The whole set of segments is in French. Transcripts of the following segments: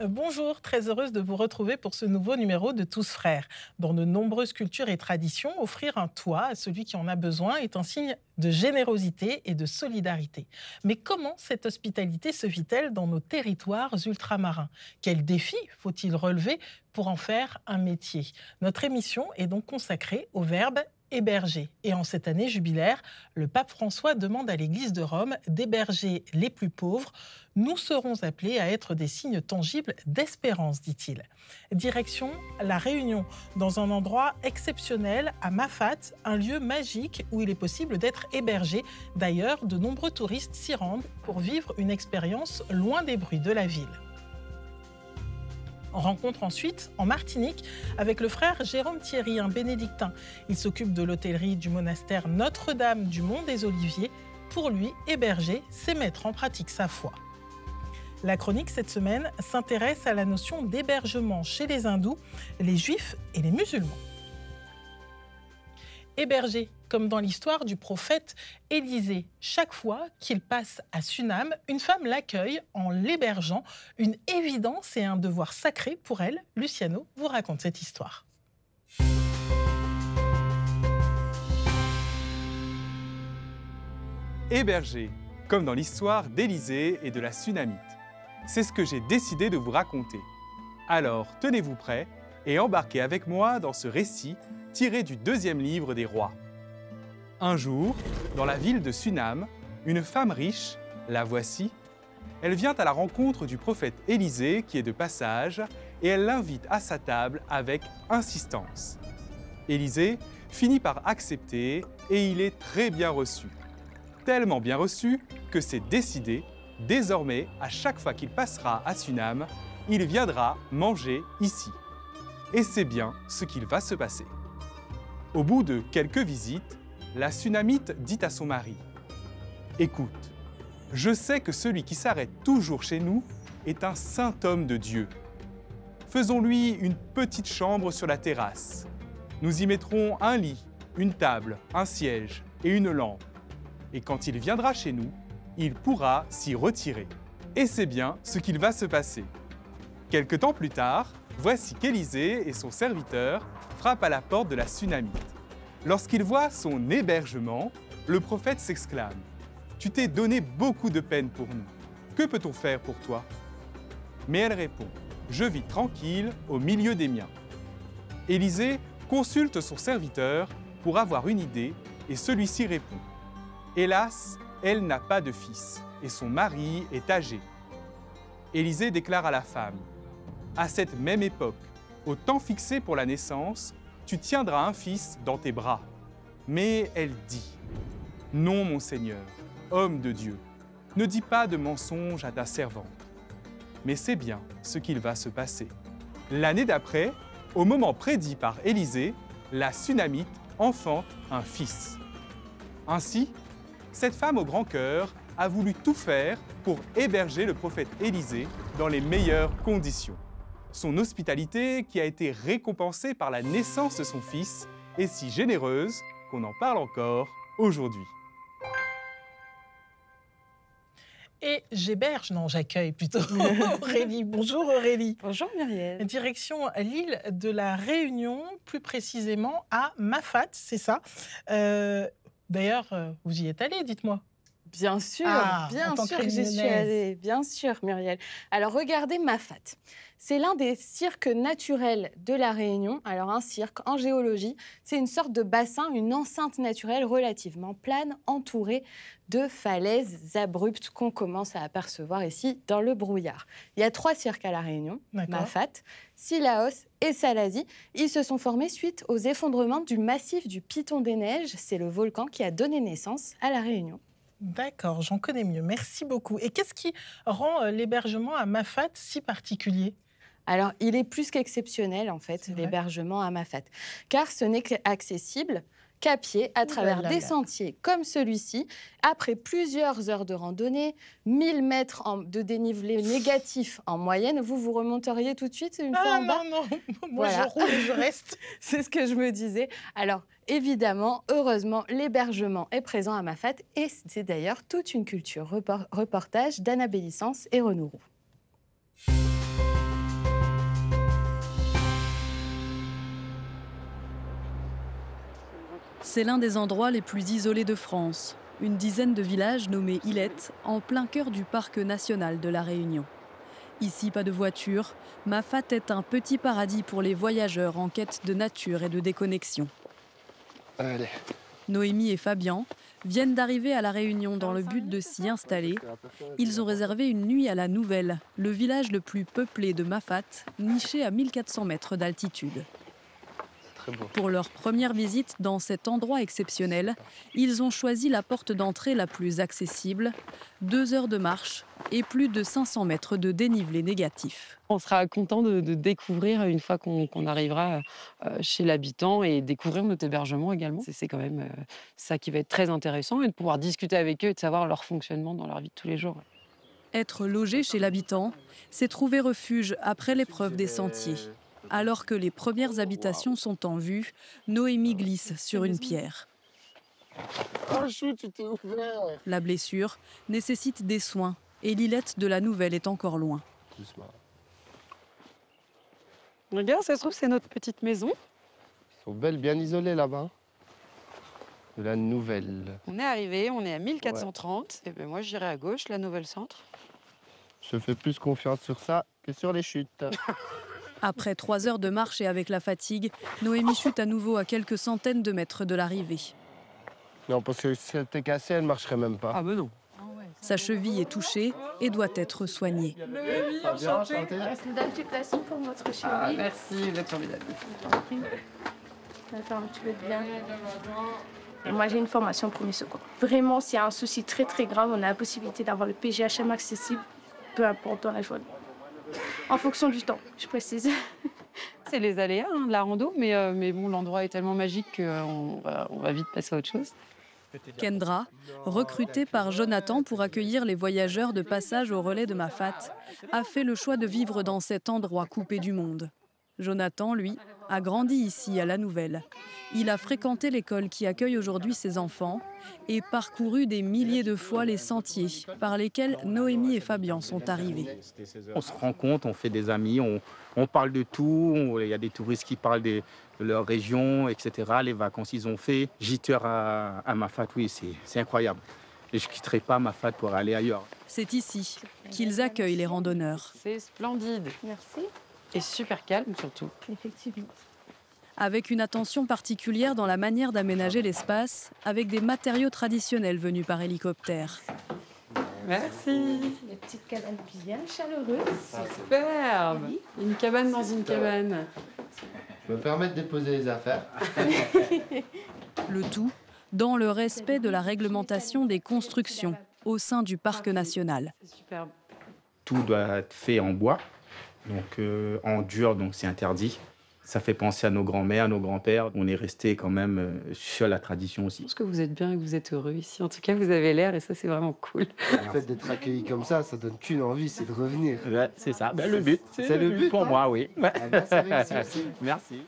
Bonjour, très heureuse de vous retrouver pour ce nouveau numéro de Tous Frères. Dans de nombreuses cultures et traditions, offrir un toit à celui qui en a besoin est un signe de générosité et de solidarité. Mais comment cette hospitalité se vit-elle dans nos territoires ultramarins? Quels défis faut-il relever pour en faire un métier? Notre émission est donc consacrée au verbe héberger. Et en cette année jubilaire, le pape François demande à l'Église de Rome d'héberger les plus pauvres. Nous serons appelés à être des signes tangibles d'espérance, dit-il. Direction La Réunion, dans un endroit exceptionnel, à Mafate, un lieu magique où il est possible d'être hébergé. D'ailleurs, de nombreux touristes s'y rendent pour vivre une expérience loin des bruits de la ville. On rencontre ensuite en Martinique avec le frère Jérôme Thierry, un bénédictin. Il s'occupe de l'hôtellerie du monastère Notre-Dame du Mont des Oliviers. Pour lui, héberger, c'est mettre en pratique sa foi. La chronique cette semaine s'intéresse à la notion d'hébergement chez les hindous, les juifs et les musulmans. Héberger, comme dans l'histoire du prophète Élisée. Chaque fois qu'il passe à Sunam, une femme l'accueille en l'hébergeant. Une évidence et un devoir sacré pour elle. Luciano vous raconte cette histoire. Héberger, comme dans l'histoire d'Élisée et de la Sunamite. C'est ce que j'ai décidé de vous raconter. Alors, tenez-vous prêts et embarquez avec moi dans ce récit tiré du 2e livre des rois. Un jour, dans la ville de Sunam, une femme riche, la voici, elle vient à la rencontre du prophète Élisée qui est de passage et elle l'invite à sa table avec insistance. Élisée finit par accepter et il est très bien reçu. Tellement bien reçu que c'est décidé, désormais, à chaque fois qu'il passera à Sunam, il viendra manger ici. Et c'est bien ce qu'il va se passer. Au bout de quelques visites, la Sunamite dit à son mari « Écoute, je sais que celui qui s'arrête toujours chez nous est un saint homme de Dieu. Faisons-lui une petite chambre sur la terrasse. Nous y mettrons un lit, une table, un siège et une lampe. Et quand il viendra chez nous, il pourra s'y retirer. » Et c'est bien ce qu'il va se passer. Quelque temps plus tard, voici qu'Élisée et son serviteur frappent à la porte de la Sunamite. Lorsqu'il voit son hébergement, le prophète s'exclame « Tu t'es donné beaucoup de peine pour nous. Que peut-on faire pour toi ?» Mais elle répond « Je vis tranquille au milieu des miens. » Élisée consulte son serviteur pour avoir une idée et celui-ci répond « Hélas, elle n'a pas de fils et son mari est âgé. » Élisée déclare à la femme « À cette même époque, au temps fixé pour la naissance, tu tiendras un fils dans tes bras. » Mais elle dit « Non, mon Seigneur, homme de Dieu, ne dis pas de mensonge à ta servante. » Mais c'est bien ce qu'il va se passer. L'année d'après, au moment prédit par Élisée, la Sunamite enfante un fils. Ainsi, cette femme au grand cœur a voulu tout faire pour héberger le prophète Élisée dans les meilleures conditions. Son hospitalité, qui a été récompensée par la naissance de son fils, est si généreuse qu'on en parle encore aujourd'hui. Et j'accueille plutôt Aurélie. Bonjour Aurélie. Bonjour Muriel. Direction l'île de la Réunion, plus précisément à Mafate, c'est ça. D'ailleurs, vous y êtes allée, dites-moi. Bien sûr, bien en sûr tant que j'y suis allée. Bien sûr, Muriel. Alors, regardez Mafate. C'est l'un des cirques naturels de la Réunion. Alors, un cirque, en géologie, c'est une sorte de bassin, une enceinte naturelle relativement plane, entourée de falaises abruptes qu'on commence à apercevoir ici dans le brouillard. Il y a 3 cirques à la Réunion, Mafate, Sillaos et Salazie. Ils se sont formés suite aux effondrements du massif du Piton des Neiges. C'est le volcan qui a donné naissance à la Réunion. D'accord, j'en connais mieux. Merci beaucoup. Et qu'est-ce qui rend l'hébergement à Mafate si particulier ? Alors, il est plus qu'exceptionnel, en fait, l'hébergement à Mafate, car ce n'est accessible qu'à pied, à travers des sentiers comme celui-ci, après plusieurs heures de randonnée, 1000 mètres de dénivelé négatif en moyenne. Vous remonteriez tout de suite une fois en bas ? Non, moi je roule et je reste. C'est ce que je me disais. Alors, évidemment, heureusement, l'hébergement est présent à Mafate et c'est d'ailleurs toute une culture. Reportage d'Anna Bélissance et Renaud Roux. C'est l'un des endroits les plus isolés de France. Une dizaine de villages nommés Ilettes, en plein cœur du parc national de La Réunion. Ici, pas de voiture. Mafat est un petit paradis pour les voyageurs en quête de nature et de déconnexion. Allez. Noémie et Fabien viennent d'arriver à La Réunion dans le but de s'y installer. Ils ont réservé une nuit à la Nouvelle, le village le plus peuplé de Mafat, niché à 1400 mètres d'altitude. Pour leur première visite dans cet endroit exceptionnel, ils ont choisi la porte d'entrée la plus accessible, 2 heures de marche et plus de 500 mètres de dénivelé négatif. On sera content de découvrir une fois qu'on arrivera chez l'habitant et découvrir notre hébergement également. C'est quand même ça qui va être très intéressant et de pouvoir discuter avec eux et de savoir leur fonctionnement dans leur vie de tous les jours. Être logé chez l'habitant, c'est trouver refuge après l'épreuve des sentiers. Alors que les premières habitations sont en vue, Noémie glisse sur une pierre. La blessure nécessite des soins et l'Ilette de la Nouvelle est encore loin. Regarde, ça se trouve, c'est notre petite maison. Ils sont belles, bien isolées là-bas. De la Nouvelle. On est arrivé, on est à 1430. Et ben moi, j'irai à gauche, la Nouvelle Centre. Je fais plus confiance sur ça que sur les chutes. Après 3 heures de marche et avec la fatigue, Noémie chute à nouveau à quelques centaines de mètres de l'arrivée. Non, parce que si elle était cassée, elle ne marcherait même pas. Ah ben non. Sa cheville est touchée et doit être soignée. Noémie, enchantée. Madame, tu places pour votre cheville. Ah, merci, vous êtes formidable. Attends, tu veux bien. Moi, j'ai une formation premier secours. Vraiment, s'il y a un souci très très grave, on a la possibilité d'avoir le PGHM accessible, peu importe dans la journée. En fonction du temps, je précise. C'est les aléas de la rando, mais bon, l'endroit est tellement magique qu'on va vite passer à autre chose. Kendra, recrutée par Jonathan pour accueillir les voyageurs de passage au relais de Mafat, a fait le choix de vivre dans cet endroit coupé du monde. Jonathan, lui, a grandi ici à La Nouvelle. Il a fréquenté l'école qui accueille aujourd'hui ses enfants et parcouru des milliers de fois les sentiers par lesquels Noémie et Fabien sont arrivés. On se rencontre, on fait des amis, on parle de tout. Il y a des touristes qui parlent de leur région, etc. Les vacances qu'ils ont fait. J'y à Mafat, oui, c'est incroyable. Et je ne quitterai pas Mafat pour aller ailleurs. C'est ici qu'ils accueillent les randonneurs. C'est splendide. Merci. Et super calme surtout. Effectivement. Avec une attention particulière dans la manière d'aménager l'espace, avec des matériaux traditionnels venus par hélicoptère. Merci. Les petites cabanes bien chaleureuses. Superbe. Une cabane dans une cabane. Je me permets de déposer les affaires. Le tout dans le respect de la réglementation des constructions au sein du parc national. C'est superbe. Tout doit être fait en bois, donc en dur, donc c'est interdit. Ça fait penser à nos grands-mères, nos grands-pères. On est resté quand même sur la tradition aussi. Je pense que vous êtes bien et que vous êtes heureux ici. En tout cas, vous avez l'air et ça, c'est vraiment cool. Le fait d'être accueilli comme ça donne qu'une envie, c'est de revenir. Ouais, c'est ça. Ben, le but, c'est le but pour hein. moi, oui. Ouais. Ah ben, c'est réussi aussi. Merci.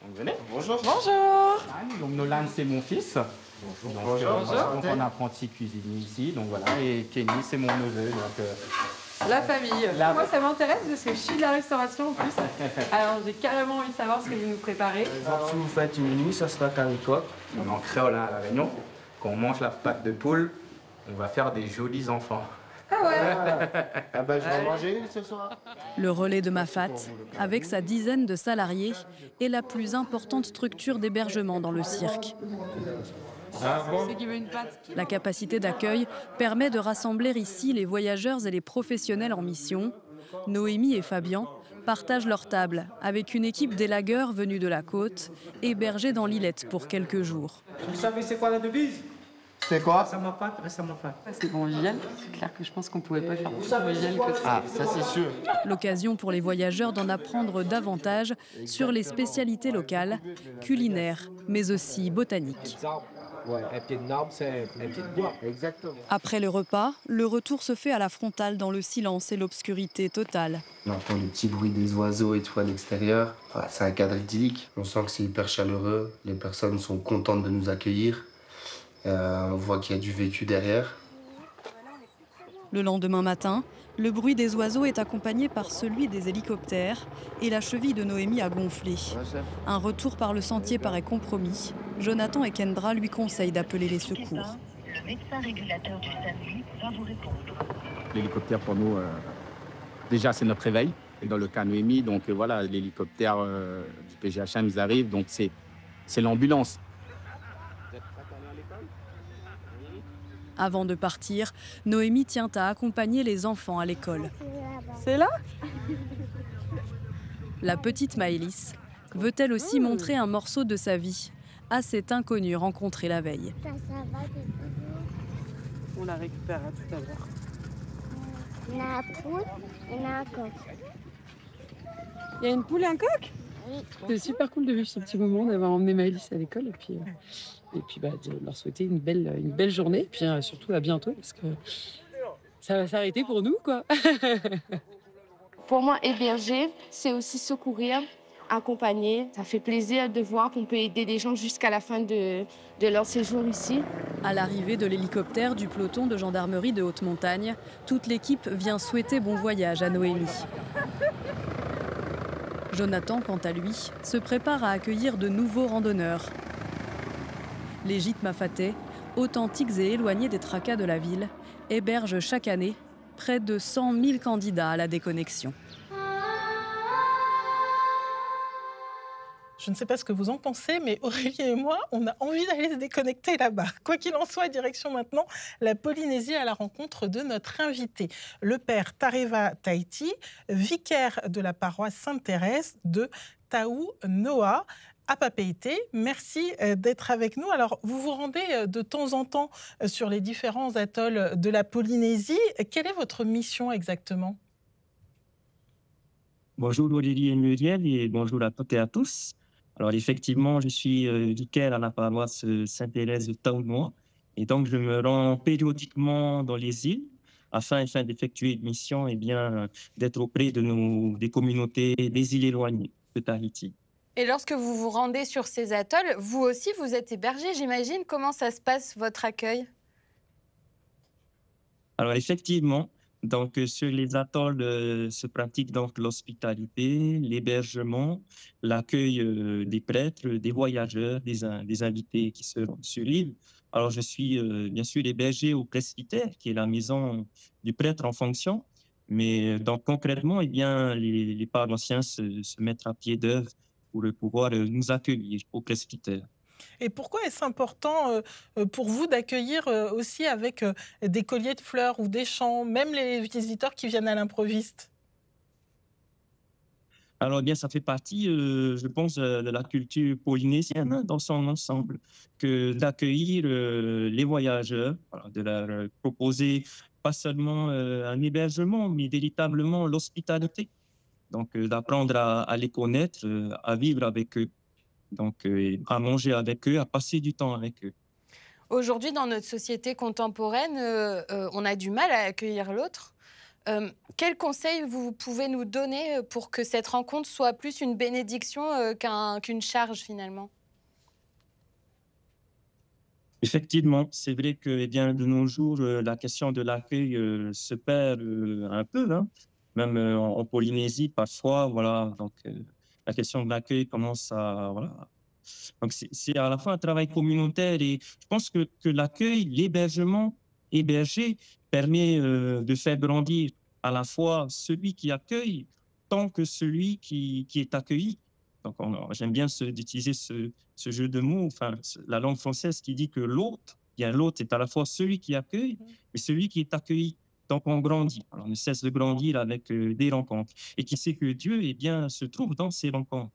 Donc, venez. Bonjour. Bonjour. Donc, Nolan, c'est mon fils. Bonjour. Donc, Bonjour. donc, on est apprenti cuisinier ici. Donc voilà. Et Kenny, c'est mon neveu. Donc, La famille. Moi, ça m'intéresse parce que je suis de la restauration en plus. Alors, j'ai carrément envie de savoir ce que vous nous préparez. Si vous faites une nuit, ça sera calme-toi. on est en créole hein, à La Réunion. Quand on mange la pâte de poule, on va faire des jolis enfants. Ah ouais. Ah ben, je vais en manger une ce soir. Le relais de Mafat, avec sa dizaine de salariés, est la plus importante structure d'hébergement dans le cirque. C'est qui veut une pâte. La capacité d'accueil permet de rassembler ici les voyageurs et les professionnels en mission. Noémie et Fabien partagent leur table avec une équipe d'élagueurs venus de la côte, hébergés dans l'Ilette pour quelques jours. Vous savez c'est quoi la devise? C'est quoi? Ça m'a pas, ça m'a pas. C'est convivial. C'est clair que je pense qu'on pouvait pas faire plus convivial que ça. Ah, ça c'est sûr. L'occasion pour les voyageurs d'en apprendre davantage sur les spécialités locales, culinaires, mais aussi botaniques. Ouais, un pied d'arbre, c'est un pied de bois. Exactement. Après le repas, le retour se fait à la frontale dans le silence et l'obscurité totale. On entend le petit bruit des oiseaux et tout à l'extérieur. Voilà, c'est un cadre idyllique. On sent que c'est hyper chaleureux. Les personnes sont contentes de nous accueillir. On voit qu'il y a du vécu derrière. Le lendemain matin, le bruit des oiseaux est accompagné par celui des hélicoptères et la cheville de Noémie a gonflé. Un retour par le sentier paraît compromis. Jonathan et Kendra lui conseillent d'appeler les secours. Le médecin régulateur du SAMU va vous répondre. L'hélicoptère pour nous, déjà c'est notre réveil. Et dans le cas Noémie, donc voilà, l'hélicoptère du PGHM, ils arrivent, donc c'est l'ambulance. Avant de partir, Noémie tient à accompagner les enfants à l'école. C'est là? La petite Maëlys veut elle aussi montrer un morceau de sa vie à cet inconnu rencontré la veille. On la récupérera tout à l'heure. Il y a un poule et il y a un coq. Il y a une poule et un coq? Oui. C'est super cool de vivre ce petit moment, d'avoir emmené Maëlys à l'école et puis de leur souhaiter une belle journée. Et puis surtout à bientôt parce que ça va s'arrêter pour nous, quoi. Pour moi, héberger, c'est aussi secourir, accompagner. Ça fait plaisir de voir qu'on peut aider les gens jusqu'à la fin de leur séjour ici. À l'arrivée de l'hélicoptère du peloton de gendarmerie de haute montagne, toute l'équipe vient souhaiter bon voyage à Noémie. Jonathan, quant à lui, se prépare à accueillir de nouveaux randonneurs. Les gîtes mafatais, authentiques et éloignés des tracas de la ville, hébergent chaque année près de 100 000 candidats à la déconnexion. Je ne sais pas ce que vous en pensez, mais Aurélie et moi, on a envie d'aller se déconnecter là-bas. Quoi qu'il en soit, direction maintenant la Polynésie à la rencontre de notre invité, le père Tareva Tahiti, vicaire de la paroisse Sainte-Thérèse de Taou Noa à Papeete. Merci d'être avec nous. Alors, vous vous rendez de temps en temps sur les différents atolls de la Polynésie. Quelle est votre mission exactement ? Bonjour Aurélie et Muriel et bonjour à toutes et à tous. Alors effectivement, je suis vicaire à la paroisse Sainte-Thérèse de Taou Noa et donc je me rends périodiquement dans les îles afin d'effectuer une mission et bien d'être auprès des communautés des îles éloignées de Tahiti. Et lorsque vous vous rendez sur ces atolls, vous aussi, vous êtes hébergé, j'imagine. Comment ça se passe, votre accueil? Alors effectivement, donc sur les atolls se pratique donc l'hospitalité, l'hébergement, l'accueil des prêtres, des voyageurs, des invités qui seront sur l'île. Alors je suis bien sûr hébergé au presbytère, qui est la maison du prêtre en fonction. Mais donc concrètement, eh bien, les paroissiens se mettent à pied d'œuvre pour pouvoir nous accueillir au presbytère. Et pourquoi est-ce important pour vous d'accueillir aussi avec des colliers de fleurs ou des chants, même les visiteurs qui viennent à l'improviste? Alors, eh bien, ça fait partie, je pense, de la culture polynésienne hein, dans son ensemble, que d'accueillir les voyageurs, voilà, de leur proposer pas seulement un hébergement, mais véritablement l'hospitalité. Donc, d'apprendre à les connaître, à vivre avec eux. Donc, à manger avec eux, à passer du temps avec eux. Aujourd'hui, dans notre société contemporaine, on a du mal à accueillir l'autre. Quels conseils vous pouvez nous donner pour que cette rencontre soit plus une bénédiction qu'une charge, finalement? Effectivement, c'est vrai que eh bien, de nos jours, la question de l'accueil se perd un peu. Hein. Même en Polynésie, parfois, voilà, donc, la question de l'accueil commence à... Voilà. Donc, c'est à la fois un travail communautaire et je pense que l'accueil, l'hébergement, héberger, permet de faire grandir à la fois celui qui accueille tant que celui qui est accueilli. Donc, j'aime bien d'utiliser ce jeu de mots, enfin, la langue française qui dit que l'autre est à la fois celui qui accueille et celui qui est accueilli. Donc, on grandit. Alors, on ne cesse de grandir avec des rencontres. Et qui sait que Dieu eh bien, se trouve dans ces rencontres.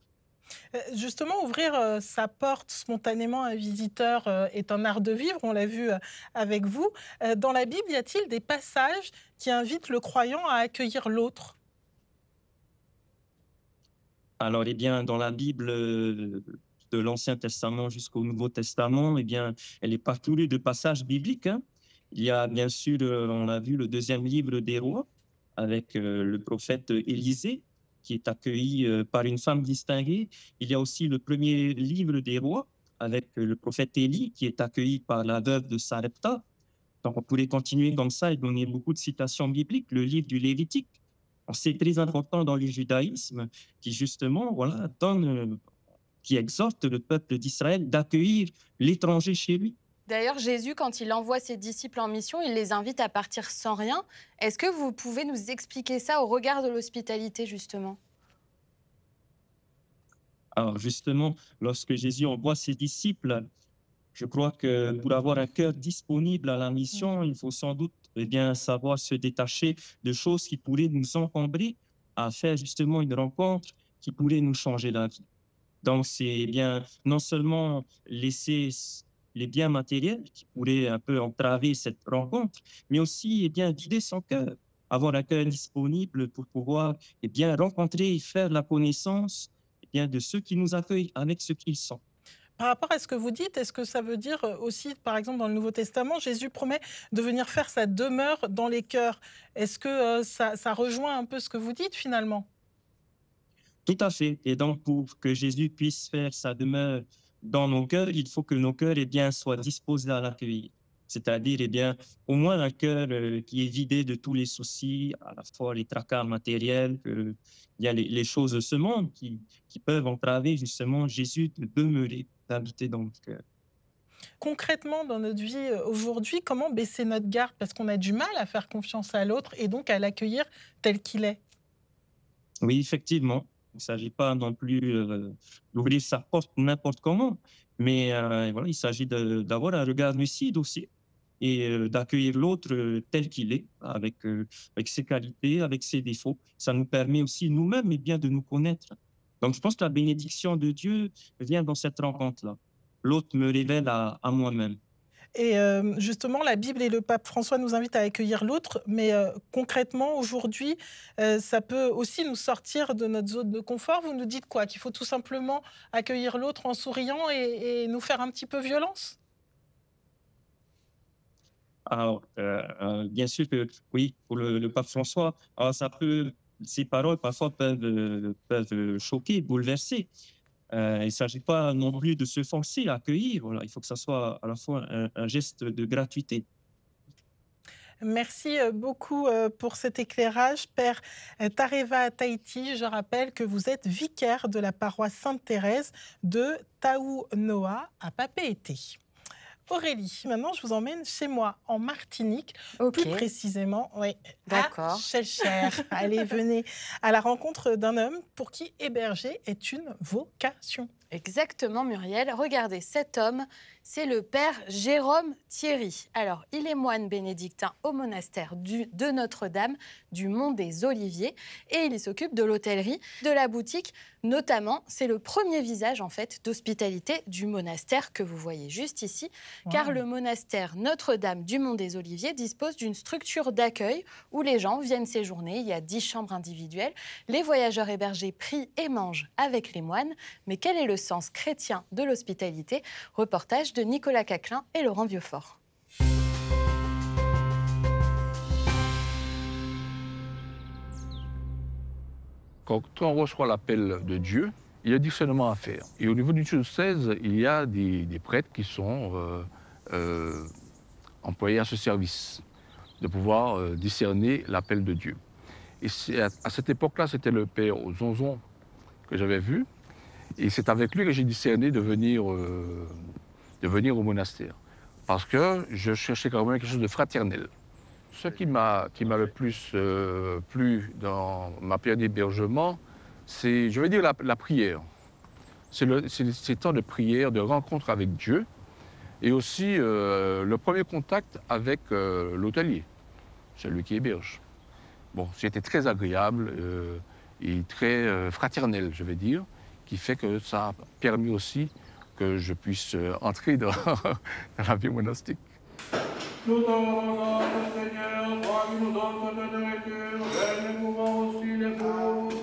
Justement, ouvrir sa porte spontanément à un visiteur est un art de vivre, on l'a vu avec vous. Dans la Bible, y a-t-il des passages qui invitent le croyant à accueillir l'autre? Alors, eh bien, dans la Bible de l'Ancien Testament jusqu'au Nouveau Testament, eh bien, elle est parcourue de passages bibliques. Hein. Il y a bien sûr, on a vu le deuxième livre des rois avec le prophète Élisée, qui est accueilli par une femme distinguée. Il y a aussi le premier livre des rois avec le prophète Élie, qui est accueilli par la veuve de Sarepta. Donc, on pourrait continuer comme ça et donner beaucoup de citations bibliques. Le livre du Lévitique, c'est très important dans le judaïsme, qui justement, voilà, qui exhorte le peuple d'Israël d'accueillir l'étranger chez lui. D'ailleurs, Jésus, quand il envoie ses disciples en mission, il les invite à partir sans rien. Est-ce que vous pouvez nous expliquer ça au regard de l'hospitalité, justement? Alors justement, lorsque Jésus envoie ses disciples, je crois que pour avoir un cœur disponible à la mission, il faut sans doute savoir se détacher de choses qui pourraient nous encombrer à faire justement une rencontre qui pourrait nous changer la vie. Donc c'est non seulement laisser les biens matériels qui pourraient un peu entraver cette rencontre, mais aussi vider son cœur, avoir un cœur disponible pour pouvoir rencontrer et faire la connaissance de ceux qui nous accueillent avec ce qu'ils sont. Par rapport à ce que vous dites, est-ce que ça veut dire aussi, par exemple, dans le Nouveau Testament, Jésus promet de venir faire sa demeure dans les cœurs? Est-ce que ça rejoint un peu ce que vous dites finalement? Tout à fait. Et donc, pour que Jésus puisse faire sa demeure dans nos cœurs, il faut que nos cœurs soient disposés à l'accueillir. C'est-à-dire, au moins un cœur qui est vidé de tous les soucis, à la fois les tracas matériels, les choses de ce monde qui peuvent entraver justement Jésus de demeurer, d'habiter dans notre cœur. Concrètement, dans notre vie aujourd'hui, comment baisser notre garde? Parce qu'on a du mal à faire confiance à l'autre et donc à l'accueillir tel qu'il est. Oui, effectivement. Il ne s'agit pas non plus d'ouvrir sa porte n'importe comment, mais voilà, il s'agit d'avoir un regard lucide aussi et d'accueillir l'autre tel qu'il est, avec ses qualités, avec ses défauts. Ça nous permet aussi nous-mêmes de nous connaître. Donc, je pense que la bénédiction de Dieu vient dans cette rencontre-là. L'autre me révèle à moi-même. Et justement, la Bible et le pape François nous invitent à accueillir l'autre, mais concrètement, aujourd'hui, ça peut aussi nous sortir de notre zone de confort. Vous nous dites quoi? Qu'il faut tout simplement accueillir l'autre en souriant et nous faire un petit peu violence? Alors, bien sûr que oui, pour le pape François, alors ces paroles parfois peuvent choquer, bouleverser. Il ne s'agit pas non plus de se forcer à accueillir. Voilà. Il faut que ça soit à la fois un geste de gratuité. Merci beaucoup pour cet éclairage. Père Tareva Tahiti, je rappelle que vous êtes vicaire de la paroisse Sainte-Thérèse de Taounoa à Papeete. Aurélie, maintenant je vous emmène chez moi en Martinique, plus précisément à Chelcher. Allez, venez à la rencontre d'un homme pour qui héberger est une vocation. Exactement, Muriel. Regardez, cet homme, c'est le père Jérôme Thierry. Alors, il est moine bénédictin au monastère de Notre-Dame du Mont des Oliviers et il s'occupe de l'hôtellerie, de la boutique. Notamment, c'est le premier visage en fait d'hospitalité du monastère que vous voyez juste ici, car le monastère Notre-Dame du Mont des Oliviers dispose d'une structure d'accueil où les gens viennent séjourner. Il y a 10 chambres individuelles. Les voyageurs hébergés prient et mangent avec les moines. Mais quel est le sens chrétien de l'hospitalité? Reportage de Nicolas Caclin et Laurent Vieuxfort. Quand on reçoit l'appel de Dieu, il y a du discernement à faire. Et au niveau du diocèse, il y a des prêtres qui sont employés à ce service, de pouvoir discerner l'appel de Dieu. Et à cette époque-là, c'était le père Zonzon que j'avais vu. Et c'est avec lui que j'ai discerné de venir au monastère. Parce que je cherchais quand même quelque chose de fraternel. Ce qui m'a le plus plu dans ma période d'hébergement, c'est, je vais dire, la prière. C'est ces temps de prière, de rencontre avec Dieu. Et aussi le premier contact avec l'hôtelier, celui qui héberge. Bon, c'était très agréable et très fraternel, je vais dire, qui fait que ça a permis aussi que je puisse entrer dans la vie monastique. Nous t'en grâce, Seigneur, toi qui nous donnes cette nourriture, bénis-nous aussi les pauvres,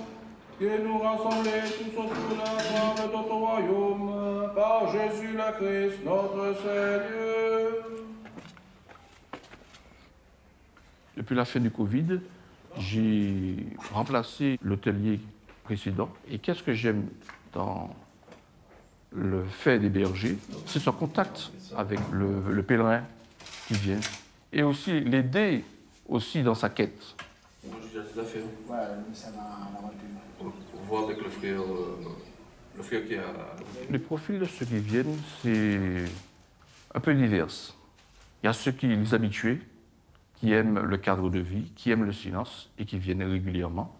et nous rassembler tous autour de la gloire de ton royaume, par Jésus le Christ, notre Seigneur. Depuis la fin du Covid, j'ai remplacé l'hôtelier précédent. Et qu'est-ce que j'aime dans le fait d'héberger? C'est son contact avec le pèlerin qui vient. et aussi l'aider aussi dans sa quête. Moi, j'ai déjà tout à fait. Ouais, mais ça va l'aventure. On voit avec le frère qui a... Les profils de ceux qui viennent, c'est un peu divers. Il y a ceux qui les habitués, qui aiment le cadre de vie, qui aiment le silence et qui viennent régulièrement.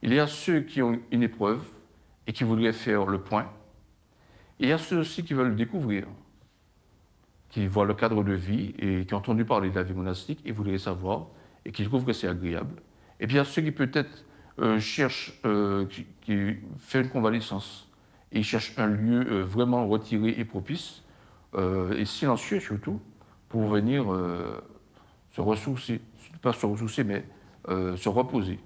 Il y a ceux qui ont une épreuve et qui voudraient faire le point. Et il y a ceux aussi qui veulent découvrir, qui voient le cadre de vie et qui ont entendu parler de la vie monastique et voudraient savoir et qui trouvent que c'est agréable. Et puis il y a ceux qui peut-être cherchent, qui font une convalescence et ils cherchent un lieu vraiment retiré et propice et silencieux surtout pour venir se ressourcer, pas se ressourcer mais se reposer.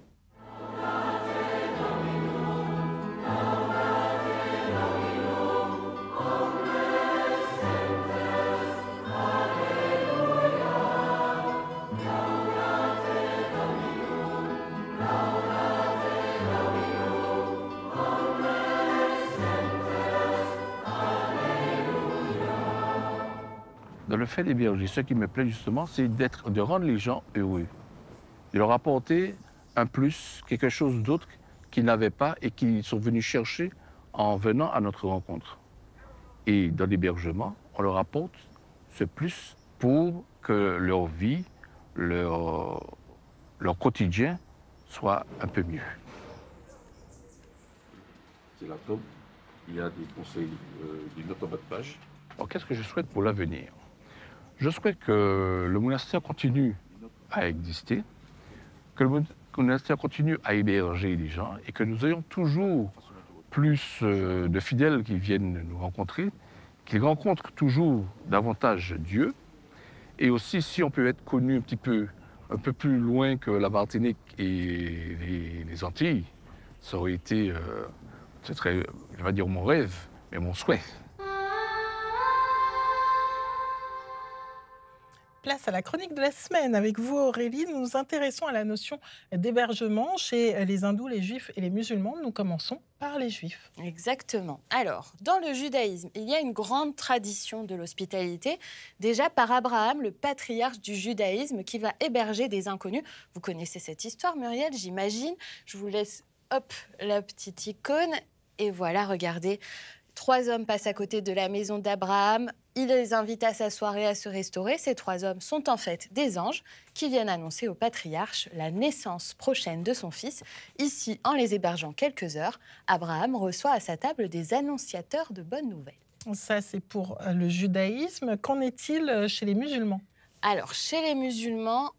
Dans le fait d'héberger, ce qui me plaît justement, c'est de rendre les gens heureux, de leur apporter un plus, quelque chose d'autre qu'ils n'avaient pas et qu'ils sont venus chercher en venant à notre rencontre. Et dans l'hébergement, on leur apporte ce plus pour que leur vie, leur quotidien soit un peu mieux. C'est la tome. Il y a des conseils, des notes en bas de page. Alors, qu'est-ce que je souhaite pour l'avenir? Je souhaite que le monastère continue à exister, que le monastère continue à héberger les gens et que nous ayons toujours plus de fidèles qui viennent nous rencontrer, qu'ils rencontrent toujours davantage Dieu. Et aussi, si on peut être connu un peu plus loin que la Martinique et les Antilles, ça aurait été, ce serait, je vais dire mon rêve, mais mon souhait. Place à la chronique de la semaine. Avec vous, Aurélie, nous nous intéressons à la notion d'hébergement chez les hindous, les juifs et les musulmans. Nous commençons par les juifs. Exactement. Alors, dans le judaïsme, il y a une grande tradition de l'hospitalité, déjà par Abraham, le patriarche du judaïsme, qui va héberger des inconnus. Vous connaissez cette histoire, Muriel, j'imagine. Je vous laisse, hop, la petite icône. Et voilà, regardez. 3 hommes passent à côté de la maison d'Abraham. Il les invite à s'asseoir et à se restaurer. Ces 3 hommes sont en fait des anges qui viennent annoncer au patriarche la naissance prochaine de son fils. Ici, en les hébergeant quelques heures, Abraham reçoit à sa table des annonciateurs de bonnes nouvelles. Ça, c'est pour le judaïsme. Qu'en est-il chez les musulmans? Alors, chez les musulmans,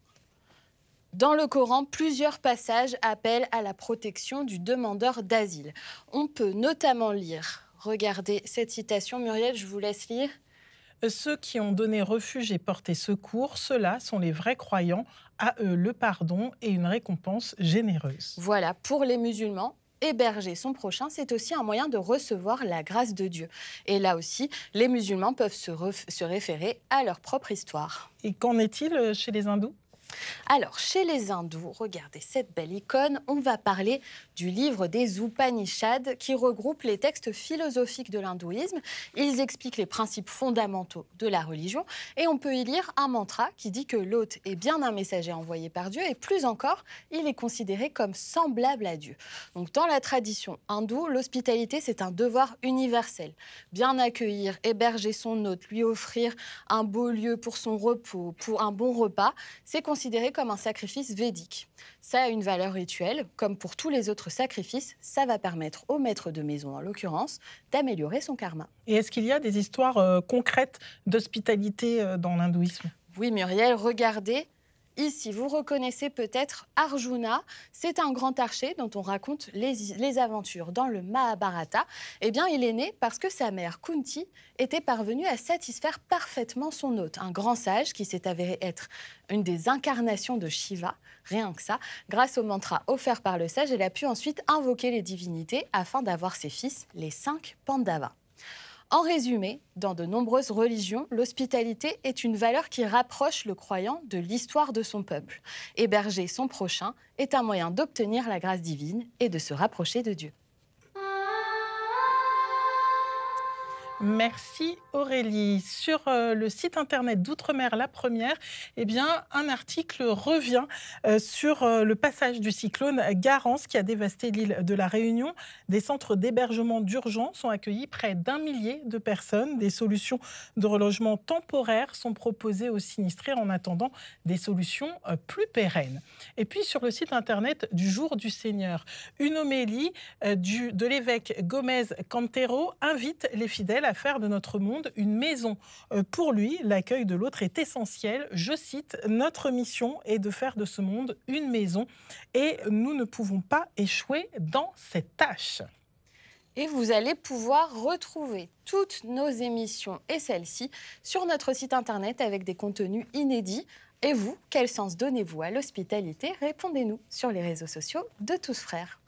dans le Coran, plusieurs passages appellent à la protection du demandeur d'asile. On peut notamment lire... Regardez cette citation, Muriel, je vous laisse lire. Ceux qui ont donné refuge et porté secours, ceux-là sont les vrais croyants, à eux le pardon et une récompense généreuse. Voilà, pour les musulmans, héberger son prochain, c'est aussi un moyen de recevoir la grâce de Dieu. Et là aussi, les musulmans peuvent se référer à leur propre histoire. Et qu'en est-il chez les hindous ? Alors, chez les hindous, regardez cette belle icône, on va parler du livre des Upanishads qui regroupe les textes philosophiques de l'hindouisme. Ils expliquent les principes fondamentaux de la religion et on peut y lire un mantra qui dit que l'hôte est bien un messager envoyé par Dieu et plus encore, il est considéré comme semblable à Dieu. Donc, dans la tradition hindoue, l'hospitalité, c'est un devoir universel. Bien accueillir, héberger son hôte, lui offrir un beau lieu pour son repos, pour un bon repas, c'est considéré comme un sacrifice védique. Ça a une valeur rituelle. Comme pour tous les autres sacrifices, ça va permettre au maître de maison, en l'occurrence, d'améliorer son karma. Et est-ce qu'il y a des histoires concrètes d'hospitalité dans l'hindouisme ? Oui, Muriel, regardez. Ici, vous reconnaissez peut-être Arjuna. C'est un grand archer dont on raconte les aventures dans le Mahabharata. Eh bien, il est né parce que sa mère, Kunti, était parvenue à satisfaire parfaitement son hôte, un grand sage qui s'est avéré être une des incarnations de Shiva, rien que ça. Grâce au mantra offert par le sage, elle a pu ensuite invoquer les divinités afin d'avoir ses fils, les 5 Pandavas. En résumé, dans de nombreuses religions, l'hospitalité est une valeur qui rapproche le croyant de l'histoire de son peuple. Héberger son prochain est un moyen d'obtenir la grâce divine et de se rapprocher de Dieu. Merci Aurélie. Sur le site internet d'Outre-mer La Première, eh bien, un article revient sur le passage du cyclone Garance qui a dévasté l'île de la Réunion. Des centres d'hébergement d'urgence ont accueilli près d'1 millier de personnes. Des solutions de relogement temporaires sont proposées aux sinistrés en attendant des solutions plus pérennes. Et puis sur le site internet du Jour du Seigneur, une homélie de l'évêque Gomez Cantero invite les fidèles à faire de notre monde une maison. Pour lui, l'accueil de l'autre est essentiel. Je cite, « Notre mission est de faire de ce monde une maison et nous ne pouvons pas échouer dans cette tâche. » Et vous allez pouvoir retrouver toutes nos émissions et celles-ci sur notre site internet avec des contenus inédits. Et vous, quel sens donnez-vous à l'hospitalité? Répondez-nous sur les réseaux sociaux de Tous Frères.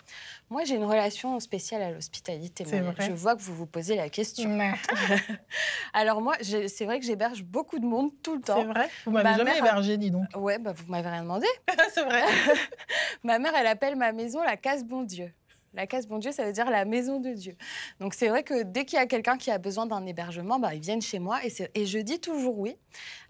Moi, j'ai une relation spéciale à l'hospitalité. Je vois que vous vous posez la question. Alors moi, c'est vrai que j'héberge beaucoup de monde tout le temps. C'est vrai? Vous m'avez jamais hébergé, dis donc. Ouais, vous m'avez rien demandé. C'est vrai. Ma mère, elle appelle ma maison la case bon Dieu. La case bon Dieu, ça veut dire la maison de Dieu. Donc c'est vrai que dès qu'il y a quelqu'un qui a besoin d'un hébergement, ils viennent chez moi et je dis toujours oui.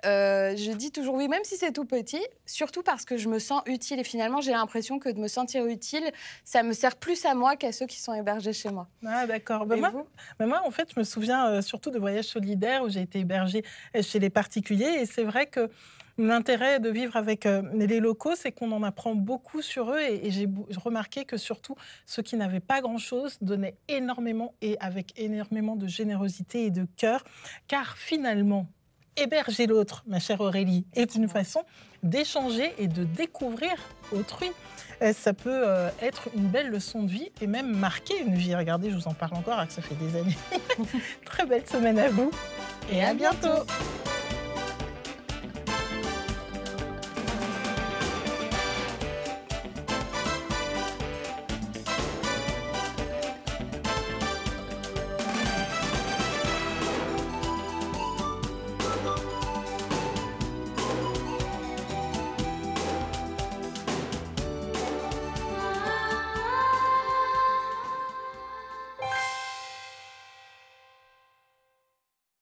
Je dis toujours oui, même si c'est tout petit, surtout parce que je me sens utile. Et finalement, j'ai l'impression que de me sentir utile, ça me sert plus à moi qu'à ceux qui sont hébergés chez moi. Ah d'accord. Moi, en fait, je me souviens surtout de voyages solidaires où j'ai été hébergée chez les particuliers. Et c'est vrai que l'intérêt de vivre avec les locaux, c'est qu'on en apprend beaucoup sur eux et j'ai remarqué que surtout ceux qui n'avaient pas grand-chose donnaient énormément et avec énormément de générosité et de cœur, car finalement, héberger l'autre, ma chère Aurélie, est une façon d'échanger et de découvrir autrui. Ça peut être une belle leçon de vie et même marquer une vie. Regardez, je vous en parle encore alors que ça fait des années. Très belle semaine à vous et à bientôt.